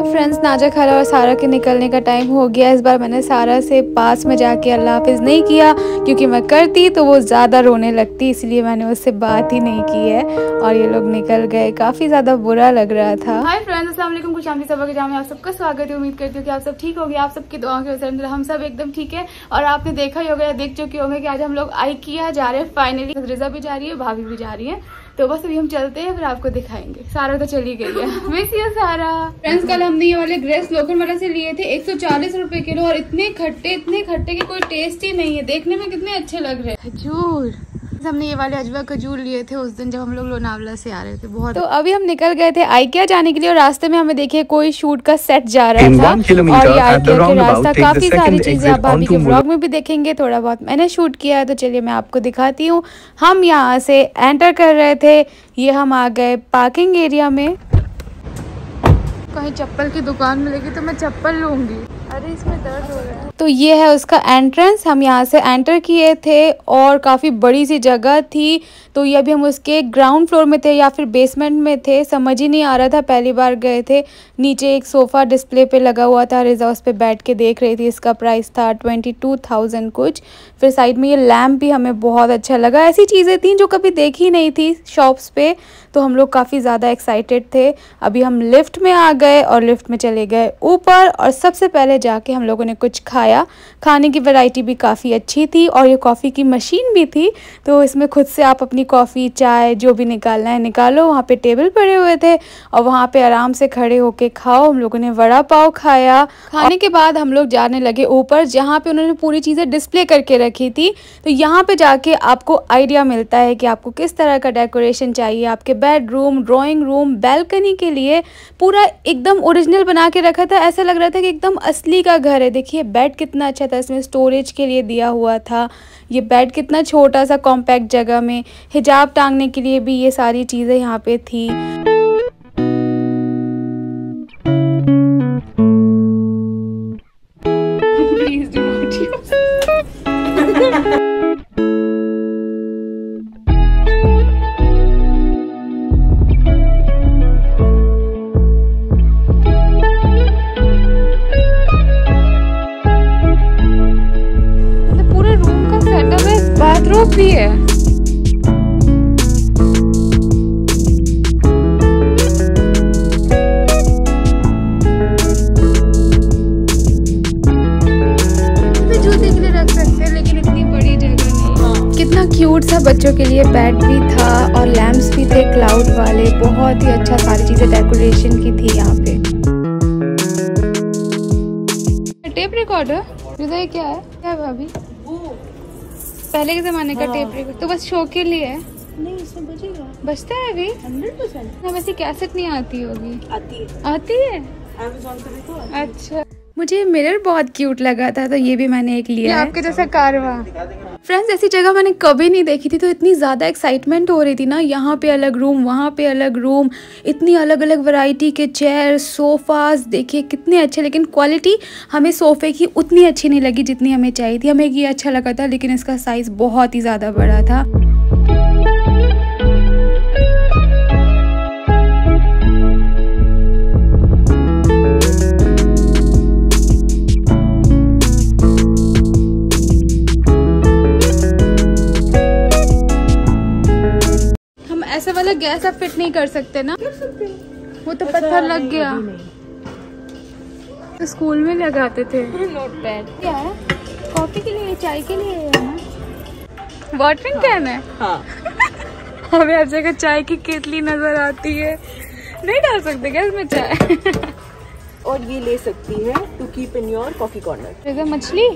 Friends, नाजा खाला और सारा के निकलने का टाइम हो गया। इस बार मैंने सारा से पास में जाके अल्लाह हाफिज़ नहीं किया, क्योंकि मैं करती तो वो ज़्यादा रोने लगती, इसलिए मैंने उससे बात ही नहीं की है। और ये लोग निकल गए, काफ़ी ज़्यादा बुरा लग रहा था। हाय फ्रेंड्स, अस्सलाम वालेकुम, खुश आमदीद सबा के जाम में आप सबका स्वागत है। उम्मीद करती हूँ कि आप सब ठीक होंगे। आप सबकी दुआ के वजह से हम सब एकदम ठीक है। और आपने देखा ही होगा, देख चुके होंगे कि आज हम लोग IKEA जा रहे हैं। फाइनली रिजा भी जा रही है, भाभी भी जा रही है। तो बस अभी हम चलते हैं, फिर आपको दिखाएंगे। सारा तो चली गई है। मिस यू सारा। फ्रेंड्स, कल हमने ये वाले ग्रेस लोखंडवाला से लिए थे 140 रुपए किलो, और इतने खट्टे कि कोई टेस्ट ही नहीं है। देखने में कितने अच्छे लग रहे हैं। खजूर, हमने ये वाले अजवा खजूर लिए थे उस दिन जब हम लोग लोनावला से आ रहे थे। बहुत तो अभी हम निकल गए थे IKEA जाने के लिए, और रास्ते में हमें देखिए कोई शूट का सेट जा रहा था। और ये IKEA के रास्ता काफी सारी चीजें आप भाभी के व्लॉग में भी देखेंगे, थोड़ा बहुत मैंने शूट किया है। तो चलिए मैं आपको दिखाती हूँ। हम यहाँ से एंटर कर रहे थे, ये हम आ गए पार्किंग एरिया में। कहीं चप्पल की दुकान मिलेगी तो मैं चप्पल लूंगी। अरे इसमें दर्द हो रहा है। तो ये है उसका एंट्रेंस। हम यहाँ से एंटर किए थे और काफ़ी बड़ी सी जगह थी। तो ये अभी हम उसके ग्राउंड फ्लोर में थे या फिर बेसमेंट में थे, समझ ही नहीं आ रहा था, पहली बार गए थे। नीचे एक सोफ़ा डिस्प्ले पे लगा हुआ था, रिजा उस पे बैठ के देख रही थी। इसका प्राइस था 22,000 कुछ। फिर साइड में ये लैम्प भी हमें बहुत अच्छा लगा। ऐसी चीज़ें थी जो कभी देखी नहीं थी शॉप्स पे, तो हम लोग काफ़ी ज़्यादा एक्साइटेड थे। अभी हम लिफ्ट में आ गए और लिफ्ट में चले गए ऊपर, और सबसे पहले जाके हम लोगों ने कुछ खाया। खाने की वैरायटी भी काफ़ी अच्छी थी, और ये कॉफ़ी की मशीन भी थी। तो इसमें खुद से आप अपनी कॉफ़ी, चाय जो भी निकालना है निकालो। वहाँ पे टेबल पड़े हुए थे और वहाँ पे आराम से खड़े होके खाओ। हम लोगों ने वड़ा पाव खाया। खाने के बाद हम लोग जाने लगे ऊपर, जहाँ पे उन्होंने पूरी चीज़ें डिस्प्ले करके रखी थी। तो यहाँ पे जाके आपको आइडिया मिलता है कि आपको किस तरह का डेकोरेशन चाहिए। आपके बेडरूम, ड्राइंग रूम, बैल्कनी के लिए पूरा एकदम ओरिजिनल बना के रखा था। ऐसा लग रहा था कि एकदम असली का घर है। देखिए बेड कितना अच्छा था, इसमें स्टोरेज के लिए दिया हुआ था। ये बेड कितना छोटा सा कॉम्पैक्ट जगह में, हिजाब टांगने के लिए भी ये सारी चीज़ें यहाँ पे थी। Please do not use. Bathroom भी है। जूते के लिए रख सकते हैं, लेकिन इतनी बड़ी जगह नहीं। कितना क्यूट सा बच्चों के लिए बेड भी था, और लैम्प्स भी थे क्लाउड वाले। बहुत ही अच्छा, सारी चीजें डेकोरेशन की थी यहाँ पे। टेप रिकॉर्डर, ये क्या है? क्या है भाभी? पहले के जमाने का टेप रिकॉर्डर। तो बस शो के लिए है? नहीं, इसमें बजेगा। बजता है अभी? 100%। ना वैसे कैसेट नहीं आती होगी? आती है Amazon पे भी तो आती है। अच्छा, मुझे मिरर बहुत क्यूट लगा था, तो ये भी मैंने एक लिया है। आपके जैसा कारवा। फ्रेंड्स, ऐसी जगह मैंने कभी नहीं देखी थी, तो इतनी ज़्यादा एक्साइटमेंट हो रही थी ना। यहाँ पे अलग रूम, वहाँ पे अलग रूम, इतनी अलग अलग वैरायटी के चेयर, सोफ़ाज। देखिए कितने अच्छे, लेकिन क्वालिटी हमें सोफ़े की उतनी अच्छी नहीं लगी जितनी हमें चाहिए थी। हमें ये अच्छा लगा था, लेकिन इसका साइज़ बहुत ही ज़्यादा बड़ा था। ऐसा वाला गैस आप फिट नहीं कर सकते ना? कर सकते हैं। वो तो पत्थर लग गया। तो स्कूल में लगाते थे। नोटपैड क्या है? कॉफी के लिए, चाय के लिए है ना? वाटरिंग कैन है। हाँ। हमें हर जगह चाय की केतली नजर आती है। नहीं डाल सकते क्या इसमें चाय? और ये ले सकती है to keep in your coffee corner. मछली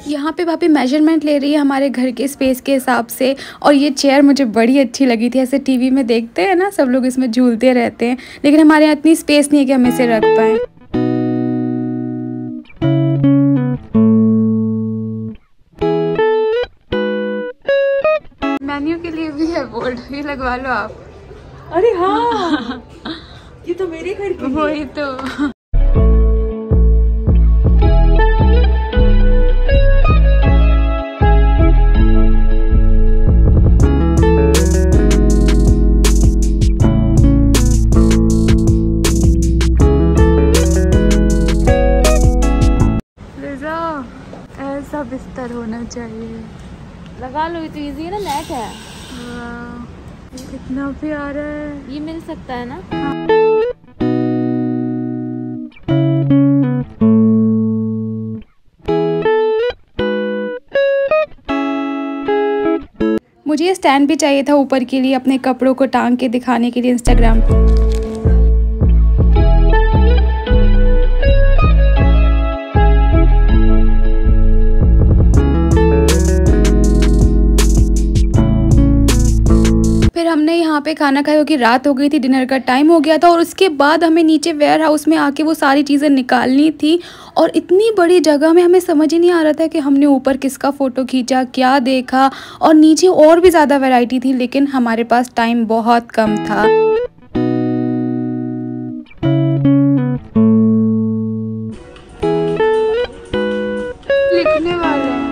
यहाँ पे भाभी मेजरमेंट ले रही है हमारे घर के स्पेस के हिसाब से। और ये चेयर मुझे बड़ी अच्छी लगी थी। ऐसे टीवी में देखते हैं ना, सब लोग इसमें झूलते रहते हैं, लेकिन हमारे यहाँ इतनी स्पेस नहीं है कि हम इसे रख पाए। मेन्यू के लिए भी है बोर्ड, ये लगवा लो आप। अरे हाँ, ये तो मेरे घर की। वही तो। बिस्तर होना चाहिए। लगा लो, ये तो इजी है ना, नेट है। कितना प्यारा है। ये मिल सकता है ना। मुझे ये स्टैंड भी चाहिए था ऊपर के लिए, अपने कपड़ों को टांग के दिखाने के लिए इंस्टाग्राम पे। फिर हमने यहाँ पे खाना खाया क्योंकि रात हो गई थी, डिनर का टाइम हो गया था। और उसके बाद हमें नीचे वेयर हाउस में आके वो सारी चीज़ें निकालनी थी। और इतनी बड़ी जगह में हमें समझ ही नहीं आ रहा था कि हमने ऊपर किसका फ़ोटो खींचा, क्या देखा। और नीचे और भी ज़्यादा वैरायटी थी, लेकिन हमारे पास टाइम बहुत कम था। लिखने वाले हैं,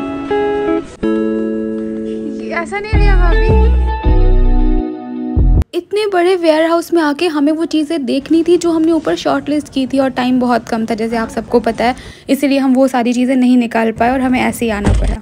ऐसा नहीं लिया भाभी। इतने बड़े वेयर हाउस में आके हमें वो चीज़ें देखनी थी जो हमने ऊपर शॉर्ट लिस्ट की थी, और टाइम बहुत कम था जैसे आप सबको पता है, इसलिए हम वो सारी चीज़ें नहीं निकाल पाए और हमें ऐसे ही आना पड़ा।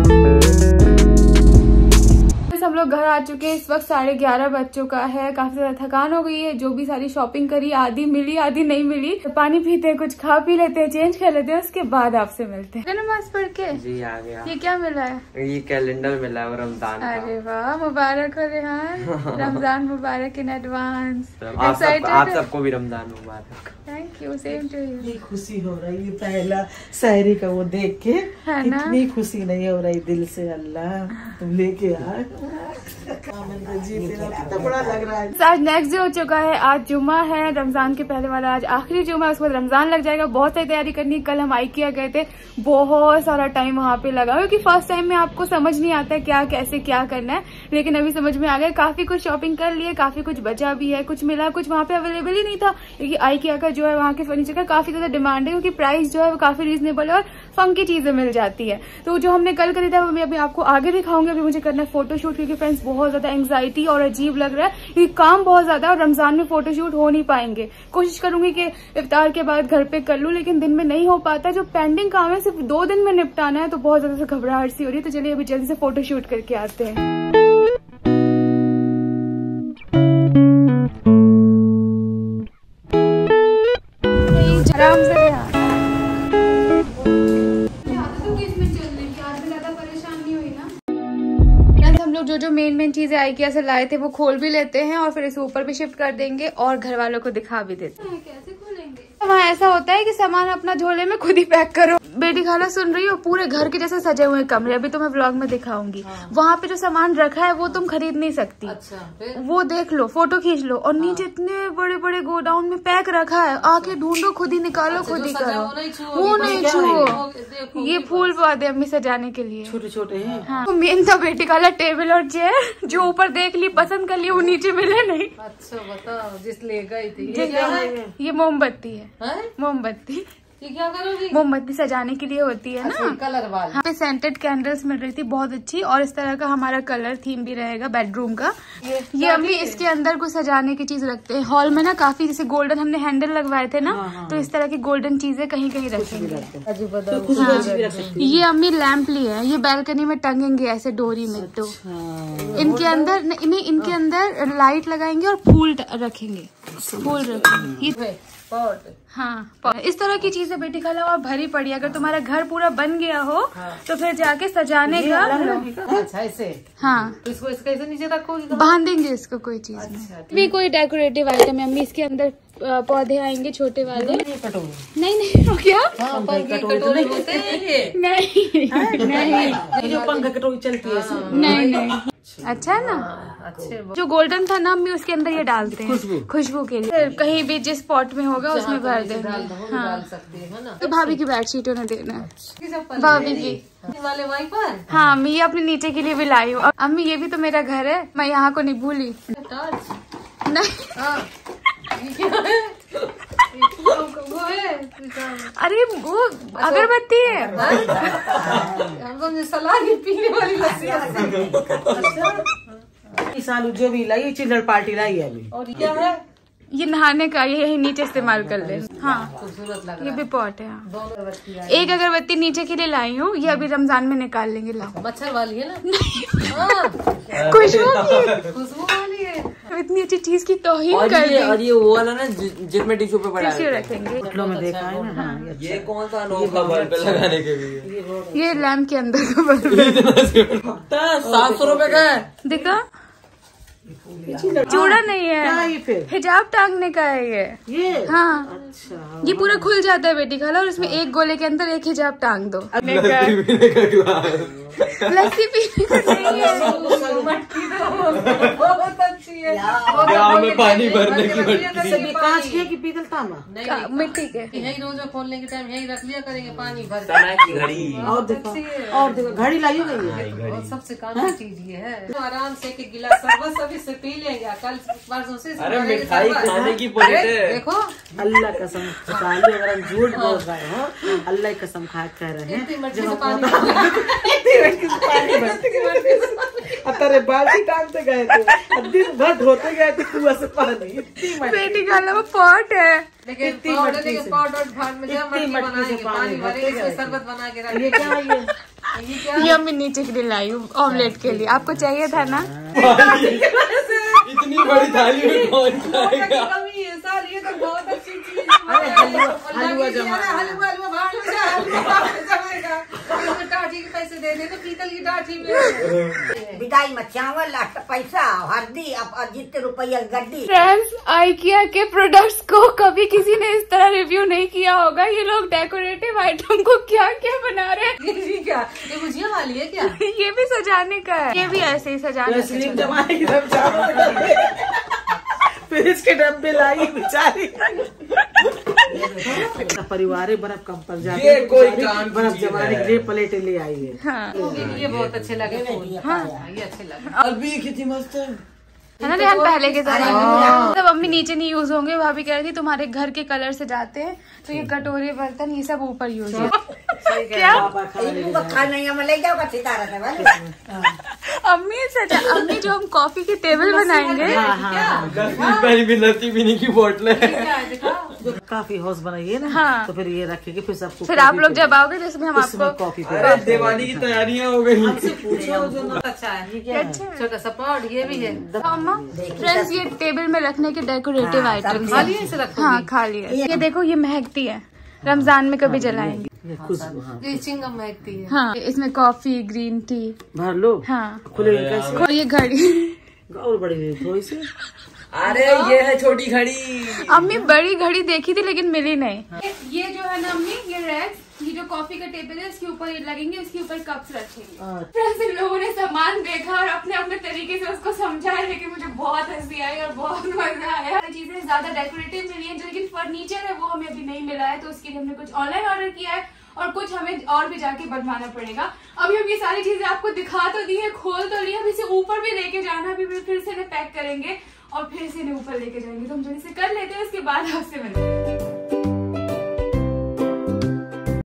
हम लोग घर आ चुके हैं। इस वक्त 11:30 बज चुका है। काफी ज्यादा थकान हो गई है। जो भी सारी शॉपिंग करी, आधी मिली आधी नहीं मिली। तो पानी पीते हैं, कुछ खा पी लेते हैं, चेंज कर लेते हैं, उसके बाद आपसे मिलते हैं। नमाज पढ़ के जी आ गया। ये क्या मिला है? ये कैलेंडर मिला है रमजान का। अरे वाह, मुबारक हो रेहान। रमजान मुबारक इन एडवांस। आप सबको भी रमजान मुबारक। Thank you, same to you. खुशी हो रही है पहला शायरी का वो देख के, है ना? इतनी खुशी नहीं हो रही दिल से। अल्लाह तुम लेके आए जी, कितना बड़ा लग रहा है। आज नेक्स्ट डे हो चुका है। आज जुमा है, रमजान के पहले वाला आज आखिरी जुमा है। उसके बाद रमजान लग जाएगा। बहुत सारी तैयारी करनी है। कल हम IKEA गए थे, बहुत सारा टाइम वहाँ पे लगा, क्योंकि फर्स्ट टाइम में आपको समझ नहीं आता क्या कैसे क्या करना है, लेकिन अभी समझ में आ गया। काफी कुछ शॉपिंग कर लिए, काफी कुछ बचा भी है, कुछ मिला, कुछ वहाँ पे अवेलेबल ही नहीं था, क्योंकि IKEA का जो है वहाँ के फर्नीचर का काफी ज्यादा डिमांड है, क्योंकि प्राइस जो है वो काफी रीजनेबल है और फंकी चीजें मिल जाती है। तो जो हमने कल खरीदा वो मैं अभी आपको आगे दिखाऊंगी। अभी मुझे करना है फोटोशूट, क्योंकि फ्रेंड्स बहुत ज्यादा एंग्जाइटी और अजीब लग रहा है, क्योंकि काम बहुत ज्यादा है और रमजान में फोटोशूट हो नहीं पाएंगे। कोशिश करूंगी कि इफ्तार के बाद घर पे कर लूं, लेकिन दिन में नहीं हो पाता। जो पेंडिंग काम है सिर्फ 2 दिन में निपटाना है, तो बहुत ज्यादा घबराहट सी हो रही है। तो चलिए अभी जल्दी से फोटोशूट करके आते हैं। आराम से हम लोग जो मेन चीजें IKEA से लाए थे वो खोल भी लेते हैं और फिर इसे ऊपर भी शिफ्ट कर देंगे और घर वालों को दिखा भी देते हैं। कैसे खोलेंगे? वहाँ ऐसा होता है कि सामान अपना झोले में खुद ही पैक करो। बेटी खाला सुन रही हो, पूरे घर के जैसे सजे हुए कमरे, अभी तो मैं व्लॉग में दिखाऊंगी। वहाँ पे जो सामान रखा है वो तुम खरीद नहीं सकती। अच्छा, वो देख लो, फोटो खींच लो, और नीचे इतने बड़े बड़े गोडाउन में पैक रखा है। आके ढूंढो, खुद ही निकालो, खुद ही करो। वो नहीं छुओ। ये फूल पौधे अम्मी सजाने के लिए छोटे छोटे हैं। हाँ। तो मेन था बेटी खाला टेबल और चेयर, जो ऊपर देख ली पसंद कर ली, वो नीचे मिले नहीं। अच्छा बताओ, जिस ले गई थी। ये मोमबत्ती है। मोमबत्ती क्या करोगी? मोमबत्ती सजाने के लिए होती है ना, कलर वाली। हाँ, सेंटेड कैंडल्स मिल रही थी बहुत अच्छी, और इस तरह का हमारा कलर थीम भी रहेगा बेडरूम का। ये अम्मी इसके अंदर कुछ सजाने की चीज रखते हैं। हॉल में ना काफी, जैसे गोल्डन हमने हैंडल लगवाए थे ना, तो इस तरह की गोल्डन चीजें कहीं कहीं रखेंगे। ये अम्मी लैंप ली है, ये बैल्कनी में टंगेंगे ऐसे डोरी में। तो इनके अंदर नहीं, इनके अंदर लाइट लगाएंगे और फूल रखेंगे, फूल रखेंगे। हाँ, इस तरह की चीजें बेटी खाला और भरी पड़ी। अगर तुम्हारा घर पूरा बन गया हो तो फिर जाके सजाने का। अच्छा ऐसे। हाँ, तो इसको इसके नीचे रखोगी, बांध देंगे इसको कोई चीज में। भी कोई डेकोरेटिव आइटम है अम्मी, इसके अंदर पौधे आएंगे छोटे वाले। नहीं हो क्या? कटोरे होते हैं ये? नहीं, जो पंखा कटोरी चलती है। नहीं, अच्छा है ना। अच्छे जो गोल्डन था ना अम्मी, उसके अंदर ये डालते हैं खुशबू के लिए। कहीं भी जिस पॉट में होगा उसमें भर देना। हाँ, तो भाभी की बेडशीट उन्हें देना है, भाभी की वाले वाइपर। हाँ अम्मी, ये अपने नीचे के लिए भी लाई हूँ। अम्मी ये भी तो मेरा घर है, मैं यहाँ को नहीं भूली। नहीं, वो है, अरे वो अगरबत्ती है। हम सलाह पीने वाली लस्सी। सालू जो भी लाई चिल्लर पार्टी लाई है अभी। और क्या है? ये नहाने का, ये यही नीचे इस्तेमाल कर ले। हाँ खूबसूरत लग ये भी पॉट है। दोनों अगरबत्ती आई। एक अगरबत्ती नीचे के लिए लाई हूँ, ये अभी रमजान में निकाल लेंगे। लाओ। मच्छर वाली है ना? खुशबू की खुशबू वाली है। इतनी अच्छी चीज की तौहीन कर दी। और ये वो वाला ना जिसमें टिश्यू पे पड़ा टिश्यू है। रखेंगे। होटलों में देखा है ना। हाँ, ये कौन सा अनोखा बल्ब लगाने के लिए? ये लैम्प के अंदर का बल्ब है। 700 रुपए का है। दिखा चूड़ा नहीं क्या है, ये फिर? हिजाब टांगने का है ये। हाँ अच्छा, ये पूरा खुल जाता है बेटी खाला, और इसमें एक गोले के अंदर एक हिजाब टांग दो। लस्सी पीने का नहीं है। बहुत अच्छी है। गाँव में पानी भरने की सभी कांच के कि पीतल तांबा? मिट्टी के। यही रोज खोलने के टाइम यही रख लिया करेंगे पानी भर। समय की घड़ी। और देखो घड़ी लाई गई है। और सबसे काम की चीज ये है, आराम से एक गिलास शरबत सभी से पी लेंगे। कल परसों से अरे मिठाई खाने की प्लेट है। देखो अल्लाह कसम खा लो, अगर हम झूठ बोल रहे हो, अल्लाह कसम खा कह रहे हैं। इतनी मर्जी से पानी तेरे बाल्टी टांगते गए थे, दिन भर धोते गए थे कुआं से पानी। बेटी खाला वो पॉट है। लेकिन पाउडर भाग में जब मर्जी बनाएंगे, पानी भरेंगे, इसमें शरबत बना के रखेंगे। ये क्या है ये? ये क्या ये मैं नीचे के लिए लाई हूँ ऑमलेट के लिए। आपको चाहिए था ना? इतनी बड़ी थाली में कौन खाएगा? कमी है सर, ये तो बहुत अच्छी चीज है। हलवा जमा। हलवा बाहर जमेगा। इसमें टाठी के पैसे दे दे तो पीतल की टाठी में विदाई में चावल पैसा हल्दी अब जितने रुपया गड्डी। फ्रेंड्स, आइकिया के प्रोडक्ट्स को कभी किसी ने इस तरह रिव्यू नहीं किया होगा। ये लोग डेकोरेटिव आइटम को क्या क्या बना रहे हैं। ये क्या, ये भुजिया वाली है क्या? ये भी सजाने का है, ये भी ऐसे ही सजाने का है। जमाएगी सब चावल फिर इसके डब्बे लाई बेचारी। परिवार बर्फ कम पड़ जाती है, बर्फ जमाने के लिए प्लेट ले आई है। हाँ ये बहुत अच्छे लगे फूल। हाँ ये अच्छे लगे। अभी कितनी मस्त है ना ध्यान पहले के जमाने में। जब मम्मी नीचे नहीं यूज होंगे, भाभी कह रही थी तुम्हारे घर के कलर से जाते हैं, तो ये कटोरे बर्तन ये सब ऊपर यूज है। क्या खाना ले जाओ सितारा से वाले। अम्मी जो हम कॉफी की टेबल बनाएंगे। 10 रुपए भी लस्सी पीने की बोतल है। जो काफी हाउस बनाइए ना। हाँ। तो फिर ये रखेगी, फिर सबको फिर आप लोग जब आओगे तो इसमें हम आपको कॉफी अरे दिवाली की तैयारियां हो गई। पूछो जो अच्छा है, छोटा सा पॉट ये भी है। फ्रेंड्स, ये टेबल में रखने के डेकोरेटिव आइटम्स खाली है, इसे रखो। हाँ खाली है। ये देखो ये महकती है, रमजान में कभी जलाएंगे। खुशबू। हाँ ये चिंगम महकती है। हाँ इसमें कॉफी ग्रीन टी। भर लो। हाँ खुले कैसे? और ये घड़ी और बड़ी थोड़ी सी। अरे ये है छोटी घड़ी। अम्मी बड़ी घड़ी देखी थी लेकिन मिली नहीं। ये जो है ना अम्मी, ये रैक, ये जो कॉफी का टेबल है इसके ऊपर ये लगेंगे, इसके ऊपर कप्स रखेंगे। फ्रेंड्स, इन लोगों ने सामान देखा और अपने अपने तरीके से उसको समझाया, लेकिन मुझे बहुत हंसी आई और बहुत मजा आया। चीजें ज्यादा डेकोरेटिव मिली है, लेकिन फर्नीचर है वो हमें अभी नहीं मिला है, तो उसके लिए हमने कुछ ऑनलाइन ऑर्डर किया है और कुछ हमें और भी जाके बनवाना पड़ेगा। अभी हम ये सारी चीजें आपको दिखा तो दी है, खोल तो लिया, अभी इसे ऊपर भी लेके जाना, अभी फिर से पैक करेंगे और फिर से ऊपर लेके जाएंगे। तो हम जल्दी से कर लेते हैं, उसके बाद आपसे मिलते हैं।